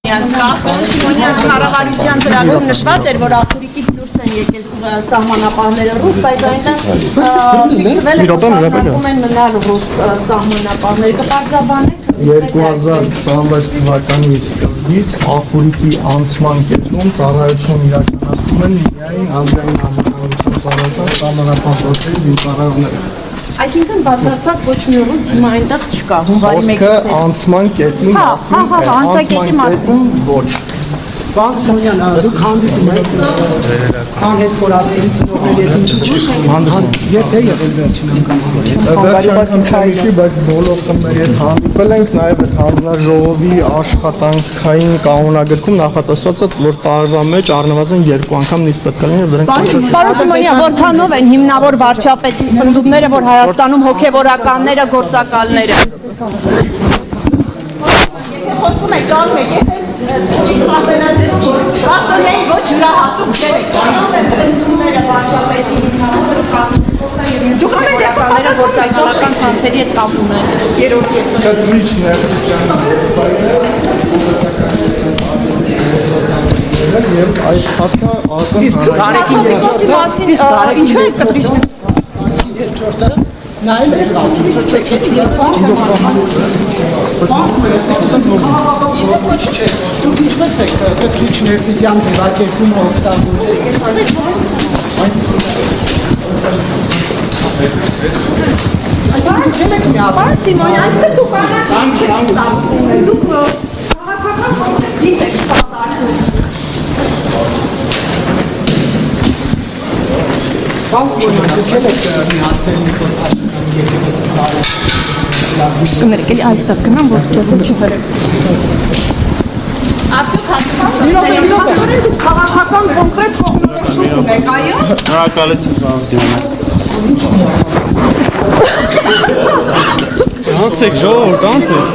Սիմոնյան կառավարության ծրագրում նշված էր, որ Ախուրիկից դուրս են եկել սահմանապահները ռուս, բայց այնտեղ ֆիքսվել է, որ են մնալ ռուս սահմանապահները, կպարզաբանեք 2026 թվականի սկզբից Ախուրիկի անցման կետում ծառայություն իրականացնում են միայն ազգային համակարգության ծառայության սահմանապահների զինծառայողները։ Այսինքն բացարձակ ոչ մի ռուս հիմա այնտեղ չկա, հունվարի 1-ից։ Խոսքը անցման կետի մասին է, անցման կետում ոչ։ Պարոն Սիմոնյան, դուք հանդիպում եք անհետքորացների ծնողների հետ ինչու՞ չեք հանդիպում։ Երբ է եղել վերջին անգամ հանդիպում։ Վերջին անգամ չէի, բայց բոլոր խմբերի հետ հանդիպել ենք, նաև այդ հանձնաժողովի աշխատանքային կանոնագրքում նախատեսված է, որ տարվա մեջ առնվազն 2 անգամ նիստ պետք է լինի, դրանք Պարոն Սիմոնյան, որքանով են հիմնավոր վարչապետի պնդումները, որ Հայաստանում հոգևորականները գործակալները։ Եթե խոսում եք կանգ եք, ճիշտ պատերազմից Ռասոնյանի ոչ յուրահատուկ չէ, կանոն են պնդումները վարչապետի հիմնավոր Դուք ամեն դեպքում գործակալական ցանցերի հետ կապ ունեն, երրորդ եւ այդ հատկա Իսկ Գարեկի երկրորդի մասին ինչու է կտրիչն երկրորդը նայել եք Դուք ինչպես եք Կտրիչ Ներտիսյան ձևակերպումը Այսինքն դուք եք միացել Պարոն Սիմոնյան, այսինքն դուք առաջ չեք ստացվում, դուք քաղաքական կոնկրետ եք սպասարկում Պարոն Սիմոնյան, դուք եք միացել եկեղեցի Կներեք, էլի այստեղ գնամ, որ ձեզ չհրեք Արդյոք հասկանում դուք քաղաքական կոնկրետ կողմնորոշում ունեք, այո։ Շնորհակալություն, պարոն Սիմոնյան։ Անցեք, ժողովուրդ, անցեք։